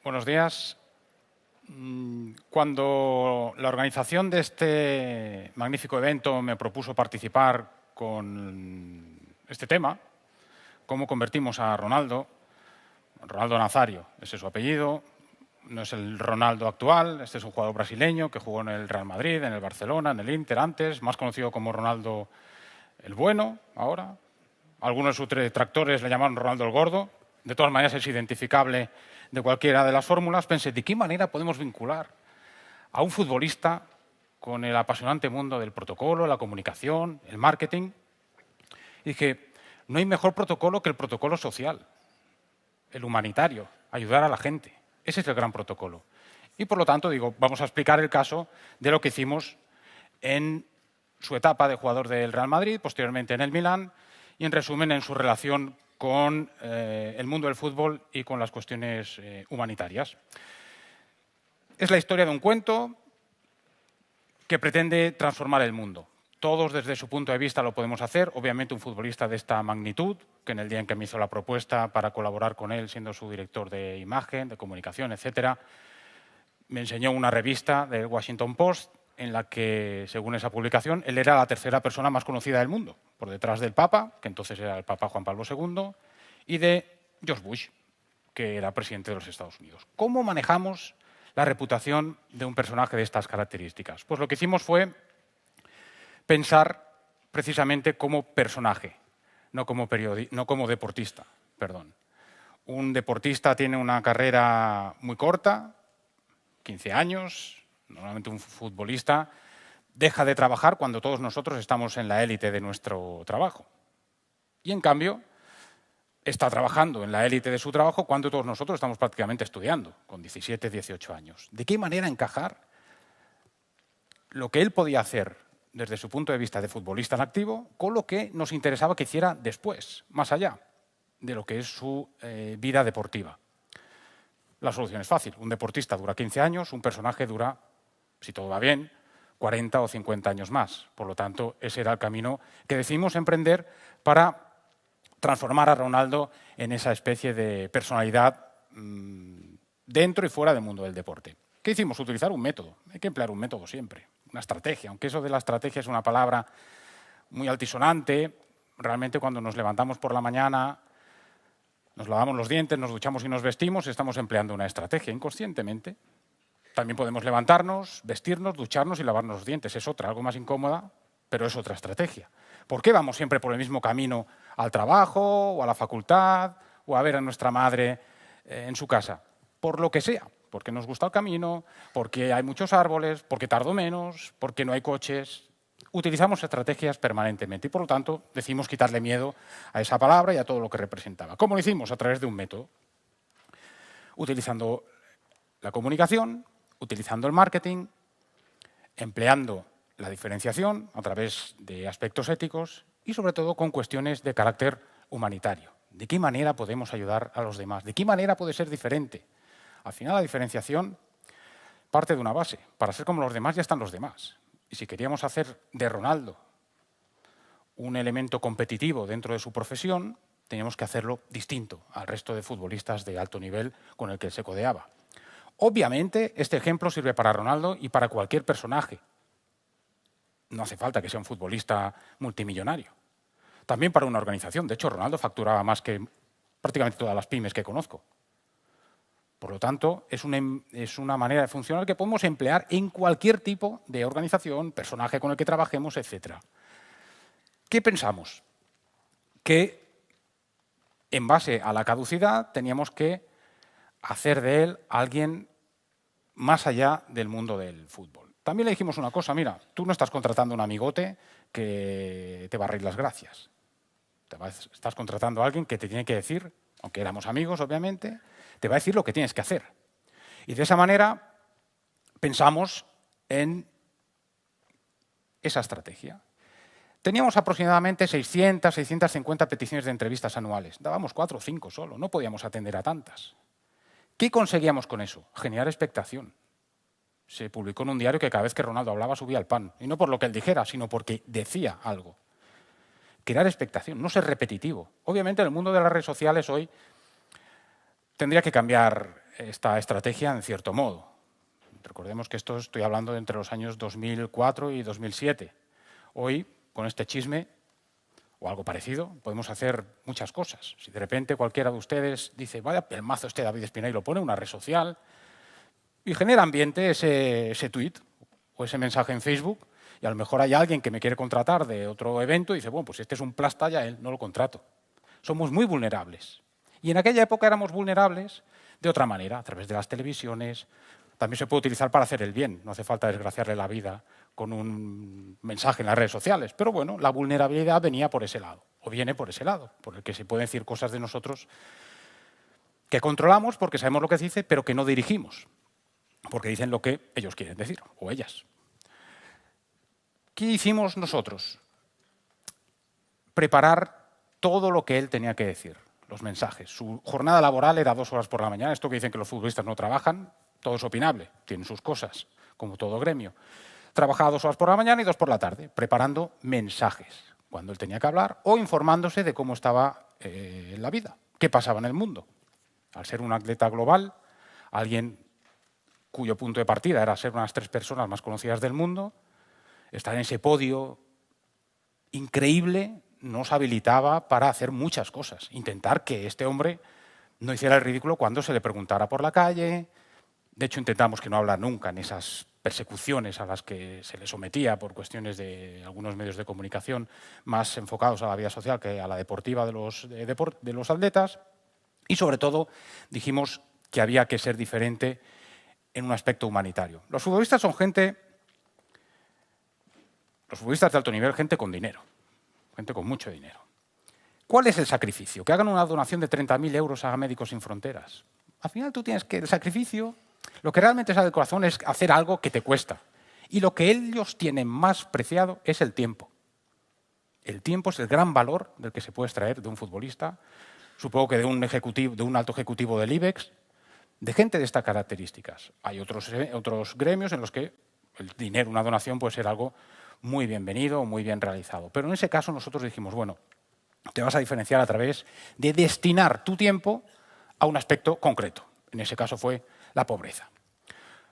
Buenos días. Cuando la organización de este magnífico evento me propuso participar con este tema, cómo convertimos a Ronaldo Nazario, ese es su apellido, no es el Ronaldo actual, este es un jugador brasileño que jugó en el Real Madrid, en el Barcelona, en el Inter antes, más conocido como Ronaldo el Bueno ahora. Algunos de sus detractores le llamaron Ronaldo el Gordo. De todas maneras es identificable de cualquiera de las fórmulas. Pensé, ¿de qué manera podemos vincular a un futbolista con el apasionante mundo del protocolo, la comunicación, el marketing? Y dije, no hay mejor protocolo que el protocolo social, el humanitario, ayudar a la gente. Ese es el gran protocolo. Y por lo tanto, digo, vamos a explicar el caso de lo que hicimos en su etapa de jugador del Real Madrid, posteriormente en el Milán, y en resumen en su relación con el mundo del fútbol y con las cuestiones humanitarias. Es la historia de un cuento que pretende transformar el mundo. Todos desde su punto de vista lo podemos hacer. Obviamente un futbolista de esta magnitud, que en el día en que me hizo la propuesta para colaborar con él, siendo su director de imagen, de comunicación, etcétera, me enseñó una revista del Washington Post en la que, según esa publicación, él era la tercera persona más conocida del mundo, por detrás del Papa, que entonces era el Papa Juan Pablo II, y de George Bush, que era presidente de los Estados Unidos. ¿Cómo manejamos la reputación de un personaje de estas características? Pues lo que hicimos fue pensar precisamente como personaje, no como deportista. Perdón. Un deportista tiene una carrera muy corta, 15 años. Normalmente un futbolista deja de trabajar cuando todos nosotros estamos en la élite de nuestro trabajo. Y en cambio, está trabajando en la élite de su trabajo cuando todos nosotros estamos prácticamente estudiando, con 17, 18 años. ¿De qué manera encajar lo que él podía hacer desde su punto de vista de futbolista en activo con lo que nos interesaba que hiciera después, más allá de lo que es su vida deportiva? La solución es fácil. Un deportista dura 15 años, un personaje dura, si todo va bien, 40 o 50 años más. Por lo tanto, ese era el camino que decidimos emprender para transformar a Ronaldo en esa especie de personalidad dentro y fuera del mundo del deporte. ¿Qué hicimos? Utilizar un método. Hay que emplear un método siempre, una estrategia. Aunque eso de la estrategia es una palabra muy altisonante, realmente cuando nos levantamos por la mañana, nos lavamos los dientes, nos duchamos y nos vestimos, estamos empleando una estrategia inconscientemente. También podemos levantarnos, vestirnos, ducharnos y lavarnos los dientes. Es otra, algo más incómoda, pero es otra estrategia. ¿Por qué vamos siempre por el mismo camino al trabajo o a la facultad o a ver a nuestra madre en su casa? Por lo que sea, porque nos gusta el camino, porque hay muchos árboles, porque tardo menos, porque no hay coches. Utilizamos estrategias permanentemente y, por lo tanto, decidimos quitarle miedo a esa palabra y a todo lo que representaba. ¿Cómo lo hicimos? A través de un método. Utilizando la comunicación, utilizando el marketing, empleando la diferenciación a través de aspectos éticos y, sobre todo, con cuestiones de carácter humanitario. ¿De qué manera podemos ayudar a los demás? ¿De qué manera puede ser diferente? Al final, la diferenciación parte de una base. Para ser como los demás ya están los demás. Y si queríamos hacer de Ronaldo un elemento competitivo dentro de su profesión, teníamos que hacerlo distinto al resto de futbolistas de alto nivel con el que se codeaba. Obviamente, este ejemplo sirve para Ronaldo y para cualquier personaje. No hace falta que sea un futbolista multimillonario. También para una organización. De hecho, Ronaldo facturaba más que prácticamente todas las pymes que conozco. Por lo tanto, es una manera de funcionar que podemos emplear en cualquier tipo de organización, personaje con el que trabajemos, etc. ¿Qué pensamos? Que en base a la caducidad teníamos que hacer de él alguien más allá del mundo del fútbol. También le dijimos una cosa, mira, tú no estás contratando a un amigote que te va a reír las gracias. Estás contratando a alguien que te tiene que decir, aunque éramos amigos, obviamente, te va a decir lo que tienes que hacer. Y de esa manera pensamos en esa estrategia. Teníamos aproximadamente 600, 650 peticiones de entrevistas anuales. Dábamos 4 o 5 solo, no podíamos atender a tantas. ¿Qué conseguíamos con eso? Generar expectación. Se publicó en un diario que cada vez que Ronaldo hablaba subía el pan. Y no por lo que él dijera, sino porque decía algo. Crear expectación, no ser repetitivo. Obviamente en el mundo de las redes sociales hoy tendría que cambiar esta estrategia en cierto modo. Recordemos que esto estoy hablando de entre los años 2004 y 2007. Hoy, con este chisme, o algo parecido, podemos hacer muchas cosas. Si de repente cualquiera de ustedes dice, vaya pelmazo este David Espina, y lo pone en una red social, y genera ambiente ese tuit o ese mensaje en Facebook, y a lo mejor hay alguien que me quiere contratar de otro evento y dice, bueno, pues este es un plastalla, él no lo contrato. Somos muy vulnerables. Y en aquella época éramos vulnerables de otra manera, a través de las televisiones. También se puede utilizar para hacer el bien, no hace falta desgraciarle la vida con un mensaje en las redes sociales. Pero bueno, la vulnerabilidad venía por ese lado, o viene por ese lado, por el que se pueden decir cosas de nosotros que controlamos porque sabemos lo que se dice, pero que no dirigimos, porque dicen lo que ellos quieren decir, o ellas. ¿Qué hicimos nosotros? Preparar todo lo que él tenía que decir, los mensajes. Su jornada laboral era 2 horas por la mañana. Esto que dicen que los futbolistas no trabajan, todo es opinable, tienen sus cosas, como todo gremio. Trabajaba 2 horas por la mañana y 2 por la tarde, preparando mensajes cuando él tenía que hablar o informándose de cómo estaba la vida, qué pasaba en el mundo. Al ser un atleta global, alguien cuyo punto de partida era ser unas 3 personas más conocidas del mundo, estar en ese podio increíble nos habilitaba para hacer muchas cosas. Intentar que este hombre no hiciera el ridículo cuando se le preguntara por la calle. De hecho, intentamos que no hablara nunca en esas persecuciones a las que se le sometía por cuestiones de algunos medios de comunicación más enfocados a la vida social que a la deportiva de los atletas. Y sobre todo dijimos que había que ser diferente en un aspecto humanitario. Los futbolistas son los futbolistas de alto nivel, gente con dinero, gente con mucho dinero. ¿Cuál es el sacrificio? Que hagan una donación de 30.000 euros a Médicos Sin Fronteras. Al final tú tienes que, el sacrificio, lo que realmente sale del corazón es hacer algo que te cuesta. Y lo que ellos tienen más preciado es el tiempo. El tiempo es el gran valor del que se puede extraer de un futbolista, supongo que de un ejecutivo, de un alto ejecutivo del IBEX, de gente de estas características. Hay otros gremios en los que el dinero, una donación, puede ser algo muy bienvenido, muy bien realizado. Pero en ese caso nosotros dijimos, bueno, te vas a diferenciar a través de destinar tu tiempo a un aspecto concreto. En ese caso fue la pobreza.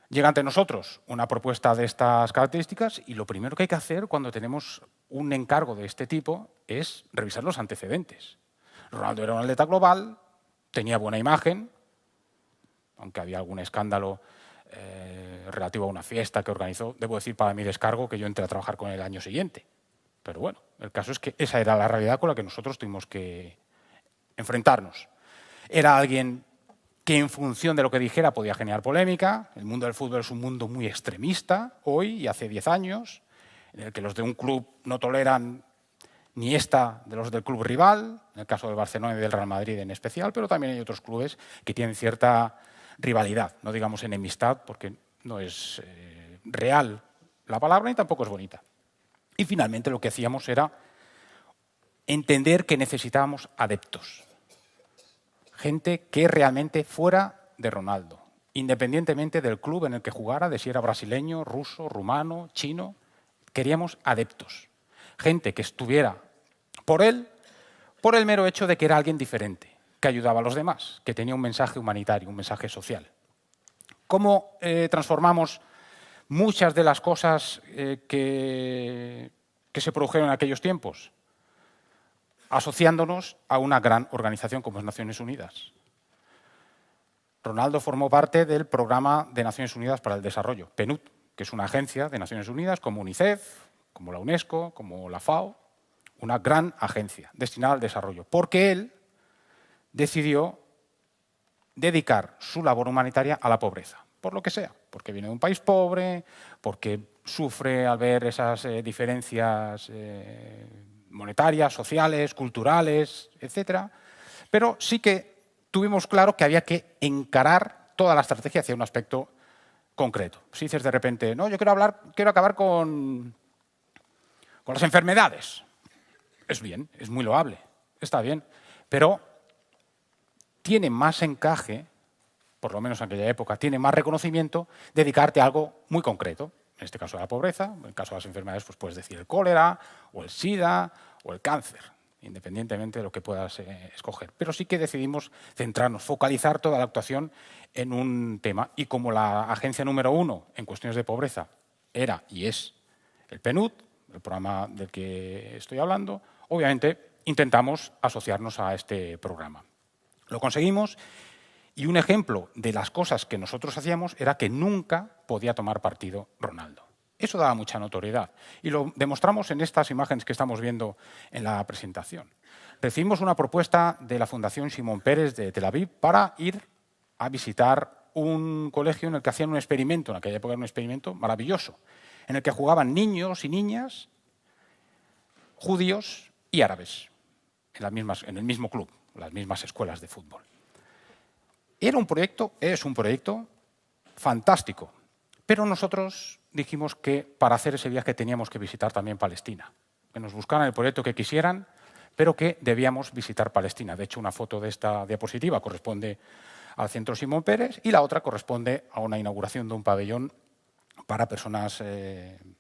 Llega ante nosotros una propuesta de estas características y lo primero que hay que hacer cuando tenemos un encargo de este tipo es revisar los antecedentes. Ronaldo era un atleta global, tenía buena imagen, aunque había algún escándalo relativo a una fiesta que organizó, debo decir para mi descargo que yo entré a trabajar con él el año siguiente. Pero bueno, el caso es que esa era la realidad con la que nosotros tuvimos que enfrentarnos. Era alguien que en función de lo que dijera podía generar polémica. El mundo del fútbol es un mundo muy extremista hoy y hace 10 años, en el que los de un club no toleran ni esta de los del club rival, en el caso del Barcelona y del Real Madrid en especial, pero también hay otros clubes que tienen cierta rivalidad, no digamos enemistad, porque no es real la palabra ni tampoco es bonita. Y finalmente lo que hacíamos era entender que necesitábamos adeptos, gente que realmente fuera de Ronaldo, independientemente del club en el que jugara, de si era brasileño, ruso, rumano, chino, queríamos adeptos, gente que estuviera por él, por el mero hecho de que era alguien diferente, que ayudaba a los demás, que tenía un mensaje humanitario, un mensaje social. ¿Cómo transformamos muchas de las cosas que se produjeron en aquellos tiempos? Asociándonos a una gran organización como es Naciones Unidas. Ronaldo formó parte del Programa de Naciones Unidas para el Desarrollo, PNUD, que es una agencia de Naciones Unidas como UNICEF, como la UNESCO, como la FAO, una gran agencia destinada al desarrollo, porque él decidió dedicar su labor humanitaria a la pobreza, por lo que sea, porque viene de un país pobre, porque sufre al ver esas diferencias monetarias, sociales, culturales, etc. Pero sí que tuvimos claro que había que encarar toda la estrategia hacia un aspecto concreto. Si dices de repente, no, yo quiero acabar con las enfermedades. Es bien, es muy loable, está bien, pero tiene más encaje, por lo menos en aquella época, tiene más reconocimiento dedicarte a algo muy concreto. En este caso la pobreza, en el caso de las enfermedades pues puedes decir el cólera, o el SIDA, o el cáncer. independientemente de lo que puedas escoger. Pero sí que decidimos centrarnos, focalizar toda la actuación en un tema. Y como la agencia número 1 en cuestiones de pobreza era y es el PNUD, el programa del que estoy hablando, obviamente intentamos asociarnos a este programa. Lo conseguimos y un ejemplo de las cosas que nosotros hacíamos era que nunca podía tomar partido Ronaldo. Eso daba mucha notoriedad y lo demostramos en estas imágenes que estamos viendo en la presentación. Recibimos una propuesta de la Fundación Shimon Peres de Tel Aviv para ir a visitar un colegio en el que hacían un experimento, en aquella época era un experimento maravilloso, en el que jugaban niños y niñas judíos y árabes en el mismo club, las mismas escuelas de fútbol. Era un proyecto, es un proyecto fantástico, pero nosotros dijimos que para hacer ese viaje teníamos que visitar también Palestina, que nos buscaran el proyecto que quisieran, pero que debíamos visitar Palestina. De hecho, una foto de esta diapositiva corresponde al Centro Shimon Peres y la otra corresponde a una inauguración de un pabellón para personas en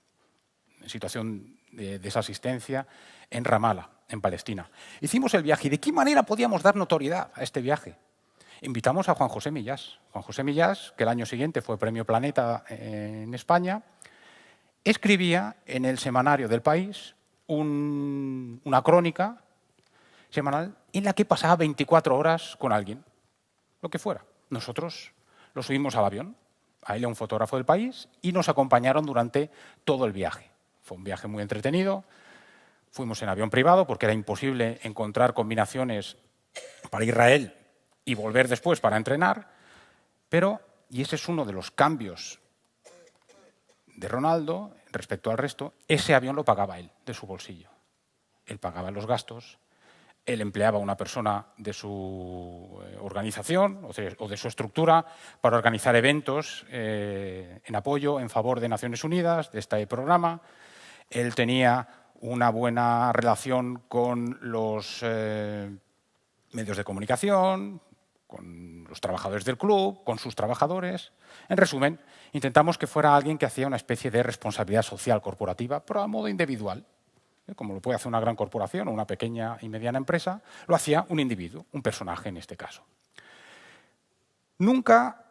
situación de desasistencia en Ramallah, en Palestina. Hicimos el viaje y ¿de qué manera podíamos dar notoriedad a este viaje? Invitamos a Juan José Millás. Juan José Millás, que el año siguiente fue Premio Planeta en España, escribía en el semanario del País una crónica semanal en la que pasaba 24 horas con alguien, lo que fuera. Nosotros lo subimos al avión, a él y a un fotógrafo del País, y nos acompañaron durante todo el viaje. Fue un viaje muy entretenido. Fuimos en avión privado porque era imposible encontrar combinaciones para Israel y volver después para entrenar, pero, y ese es uno de los cambios de Ronaldo respecto al resto, ese avión lo pagaba él, de su bolsillo. Él pagaba los gastos, él empleaba a una persona de su organización o de su estructura para organizar eventos en apoyo, en favor de Naciones Unidas, de este programa. Él tenía una buena relación con los medios de comunicación, con los trabajadores del club, con sus trabajadores. En resumen, intentamos que fuera alguien que hacía una especie de responsabilidad social corporativa, pero a modo individual. Como lo puede hacer una gran corporación o una pequeña y mediana empresa, lo hacía un individuo, un personaje en este caso. Nunca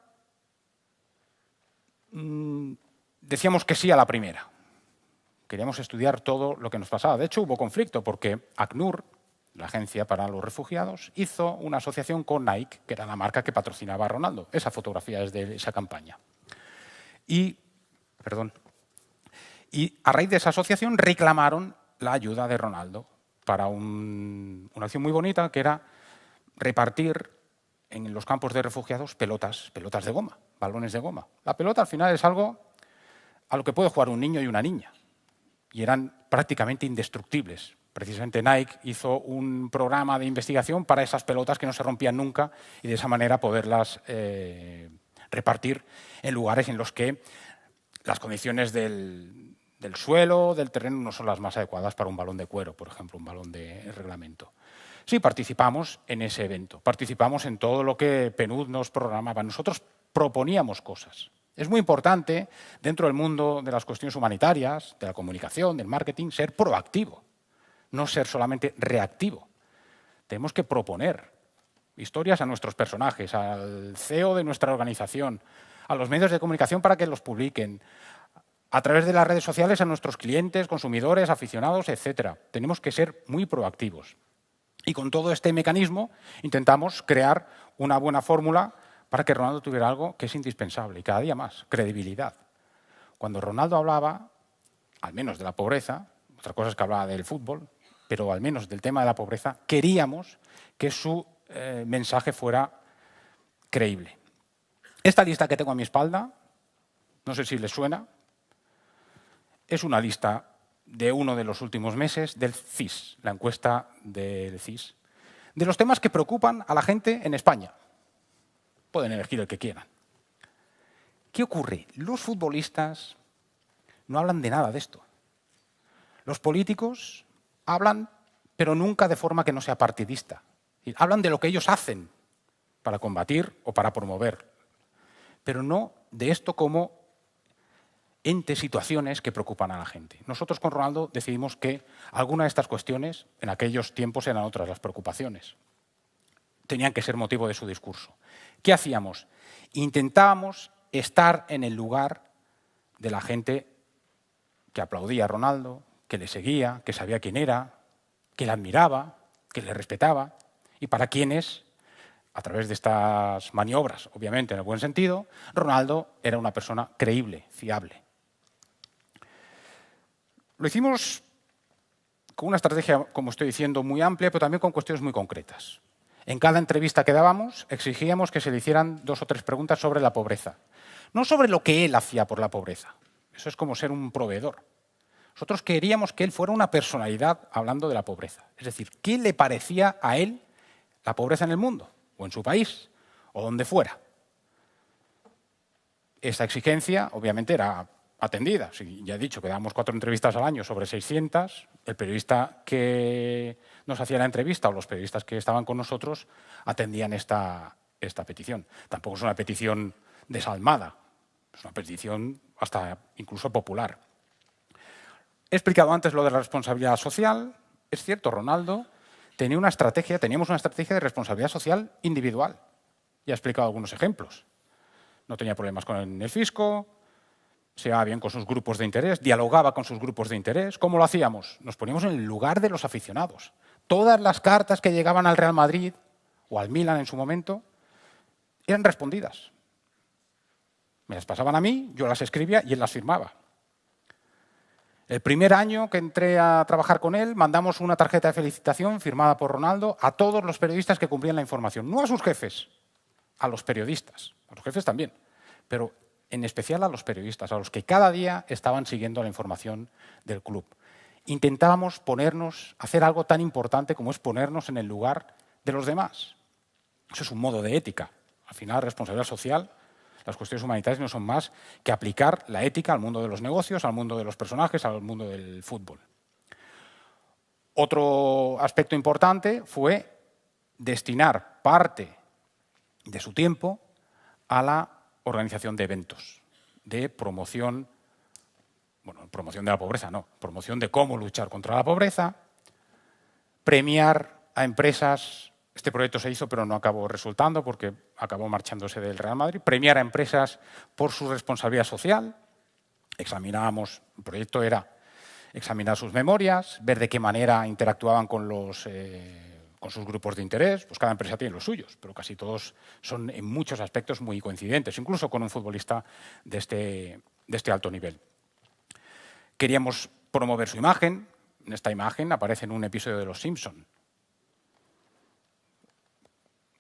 decíamos que sí a la primera. Queríamos estudiar todo lo que nos pasaba. De hecho, hubo conflicto porque ACNUR, la Agencia para los Refugiados, hizo una asociación con Nike, que era la marca que patrocinaba a Ronaldo. Esa fotografía es de esa campaña. Y a raíz de esa asociación reclamaron la ayuda de Ronaldo para una acción muy bonita, que era repartir en los campos de refugiados pelotas de goma, balones de goma. La pelota al final es algo a lo que puede jugar un niño y una niña. Y eran prácticamente indestructibles. Precisamente Nike hizo un programa de investigación para esas pelotas que no se rompían nunca y de esa manera poderlas repartir en lugares en los que las condiciones del suelo, del terreno, no son las más adecuadas para un balón de cuero, por ejemplo, un balón de reglamento. Sí, participamos en ese evento, participamos en todo lo que PNUD nos programaba. Nosotros proponíamos cosas. Es muy importante, dentro del mundo de las cuestiones humanitarias, de la comunicación, del marketing, ser proactivo, no ser solamente reactivo. Tenemos que proponer historias a nuestros personajes, al CEO de nuestra organización, a los medios de comunicación para que los publiquen, a través de las redes sociales a nuestros clientes, consumidores, aficionados, etc. Tenemos que ser muy proactivos. Y con todo este mecanismo intentamos crear una buena fórmula para que Ronaldo tuviera algo que es indispensable y cada día más, credibilidad. Cuando Ronaldo hablaba, al menos de la pobreza, otra cosa es que hablaba del fútbol, pero al menos del tema de la pobreza, queríamos que su mensaje fuera creíble. Esta lista que tengo a mi espalda, no sé si les suena, es una lista de uno de los últimos meses del CIS, la encuesta del CIS, de los temas que preocupan a la gente en España. Pueden elegir el que quieran. ¿Qué ocurre? Los futbolistas no hablan de nada de esto. Los políticos hablan, pero nunca de forma que no sea partidista. Hablan de lo que ellos hacen para combatir o para promover, pero no de esto como entes, situaciones que preocupan a la gente. Nosotros con Ronaldo decidimos que alguna de estas cuestiones, en aquellos tiempos eran otras las preocupaciones. Tenían que ser motivo de su discurso. ¿Qué hacíamos? Intentábamos estar en el lugar de la gente que aplaudía a Ronaldo, que le seguía, que sabía quién era, que le admiraba, que le respetaba, y para quienes, a través de estas maniobras, obviamente en el buen sentido, Ronaldo era una persona creíble, fiable. Lo hicimos con una estrategia, como estoy diciendo, muy amplia, pero también con cuestiones muy concretas. En cada entrevista que dábamos, exigíamos que se le hicieran 2 o 3 preguntas sobre la pobreza. No sobre lo que él hacía por la pobreza. Eso es como ser un proveedor. Nosotros queríamos que él fuera una personalidad hablando de la pobreza. Es decir, ¿qué le parecía a él la pobreza en el mundo? O en su país, o donde fuera. Esta exigencia, obviamente, era atendida. Sí, ya he dicho que dábamos 4 entrevistas al año sobre 600. El periodista que nos hacía la entrevista o los periodistas que estaban con nosotros atendían esta petición. Tampoco es una petición desalmada, es una petición hasta incluso popular. He explicado antes lo de la responsabilidad social. Es cierto, Ronaldo teníamos una estrategia de responsabilidad social individual. Ya he explicado algunos ejemplos. No tenía problemas con el fisco, se llevaba bien con sus grupos de interés, dialogaba con sus grupos de interés. ¿Cómo lo hacíamos? Nos poníamos en el lugar de los aficionados. Todas las cartas que llegaban al Real Madrid o al Milan en su momento eran respondidas. Me las pasaban a mí, yo las escribía y él las firmaba. El primer año que entré a trabajar con él, mandamos una tarjeta de felicitación firmada por Ronaldo a todos los periodistas que cumplían la información. No a sus jefes, a los periodistas. A los jefes también, pero en especial a los periodistas, a los que cada día estaban siguiendo la información del club. Intentábamos hacer algo tan importante como es ponernos en el lugar de los demás. Eso es un modo de ética. Al final, responsabilidad social, las cuestiones humanitarias no son más que aplicar la ética al mundo de los negocios, al mundo de los personajes, al mundo del fútbol. Otro aspecto importante fue destinar parte de su tiempo a la organización de eventos, de promoción, bueno, promoción de la pobreza, no, promoción de cómo luchar contra la pobreza, premiar a empresas. Este proyecto se hizo, pero no acabó resultando porque acabó marchándose del Real Madrid. Premiar a empresas por su responsabilidad social. Examinábamos, el proyecto era examinar sus memorias, ver de qué manera interactuaban con sus grupos de interés. Pues cada empresa tiene los suyos, pero casi todos son en muchos aspectos muy coincidentes, incluso con un futbolista de este alto nivel. Queríamos promover su imagen. En esta imagen aparece en un episodio de Los Simpson.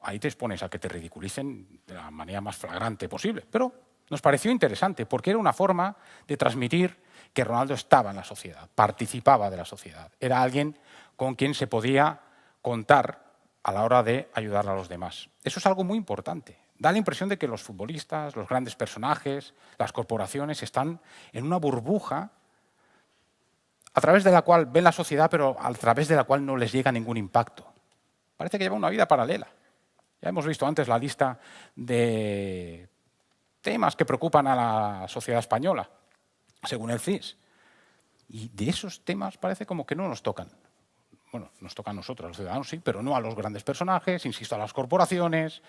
Ahí te expones a que te ridiculicen de la manera más flagrante posible. Pero nos pareció interesante porque era una forma de transmitir que Ronaldo estaba en la sociedad, participaba de la sociedad. Era alguien con quien se podía contar a la hora de ayudar a los demás. Eso es algo muy importante. Da la impresión de que los futbolistas, los grandes personajes, las corporaciones están en una burbuja a través de la cual ven la sociedad, pero a través de la cual no les llega ningún impacto. Parece que lleva una vida paralela. Ya hemos visto antes la lista de temas que preocupan a la sociedad española, según el CIS. Y de esos temas parece como que no nos tocan. Bueno, nos tocan a nosotros, a los ciudadanos, sí, pero no a los grandes personajes, insisto, a las corporaciones,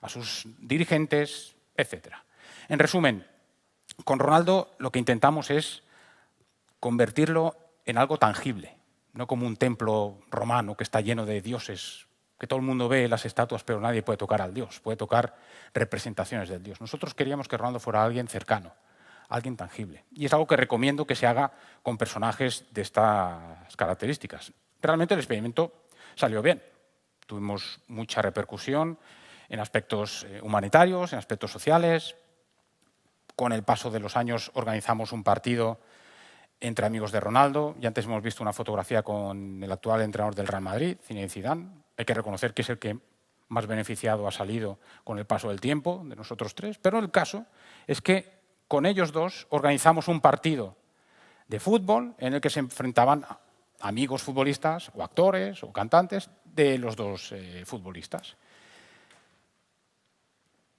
a sus dirigentes, etc. En resumen, con Ronaldo lo que intentamos es convertirlo en algo tangible, no como un templo romano que está lleno de dioses, que todo el mundo ve las estatuas, pero nadie puede tocar al Dios, puede tocar representaciones del Dios. Nosotros queríamos que Ronaldo fuera alguien cercano, alguien tangible. Y es algo que recomiendo que se haga con personajes de estas características. Realmente el experimento salió bien. Tuvimos mucha repercusión en aspectos humanitarios, en aspectos sociales. Con el paso de los años organizamos un partido entre amigos de Ronaldo. Y antes hemos visto una fotografía con el actual entrenador del Real Madrid, Zinedine Zidane. Hay que reconocer que es el que más beneficiado ha salido con el paso del tiempo, de nosotros tres. Pero el caso es que con ellos dos organizamos un partido de fútbol en el que se enfrentaban amigos futbolistas o actores o cantantes de los dos futbolistas.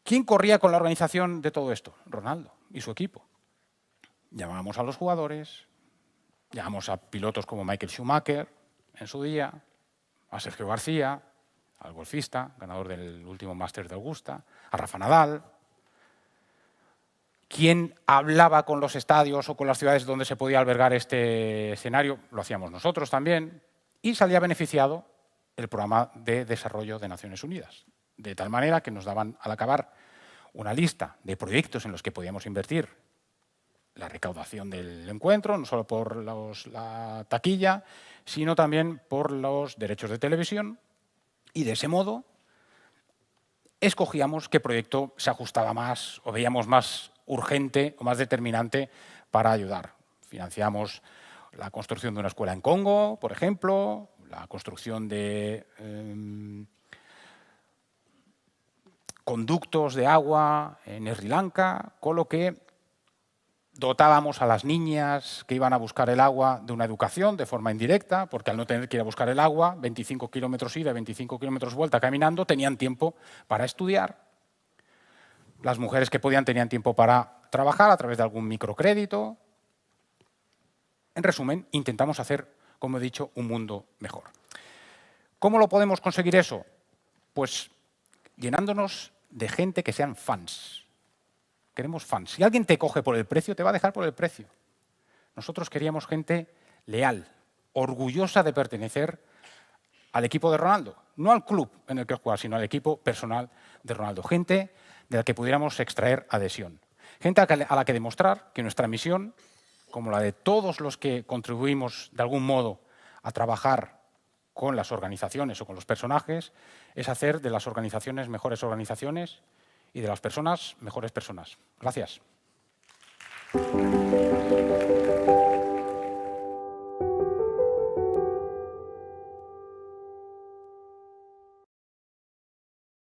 ¿Quién corría con la organización de todo esto? Ronaldo y su equipo. Llamábamos a los jugadores, llamamos a pilotos como Michael Schumacher en su día, a Sergio García, al golfista, ganador del último Masters de Augusta, a Rafa Nadal. ¿Quién hablaba con los estadios o con las ciudades donde se podía albergar este escenario? Lo hacíamos nosotros también. Y salía beneficiado el Programa de Desarrollo de Naciones Unidas. De tal manera que nos daban al acabar una lista de proyectos en los que podíamos invertir la recaudación del encuentro, no solo por la taquilla, sino también por los derechos de televisión. Y de ese modo escogíamos qué proyecto se ajustaba más o veíamos más urgente o más determinante para ayudar. Financiamos la construcción de una escuela en Congo, por ejemplo, la construcción de conductos de agua en Sri Lanka, con lo que dotábamos a las niñas que iban a buscar el agua de una educación de forma indirecta, porque al no tener que ir a buscar el agua, 25 kilómetros ida, 25 kilómetros vuelta caminando, tenían tiempo para estudiar. Las mujeres que podían tenían tiempo para trabajar a través de algún microcrédito. En resumen, intentamos hacer, como he dicho, un mundo mejor. ¿Cómo lo podemos conseguir eso? Pues llenándonos de gente que sean fans. Queremos fans. Si alguien te coge por el precio, te va a dejar por el precio. Nosotros queríamos gente leal, orgullosa de pertenecer al equipo de Ronaldo. No al club en el que juega, sino al equipo personal de Ronaldo. Gente de la que pudiéramos extraer adhesión. Gente a la que demostrar que nuestra misión, como la de todos los que contribuimos de algún modo a trabajar con las organizaciones o con los personajes, es hacer de las organizaciones mejores organizaciones y de las personas mejores personas. Gracias.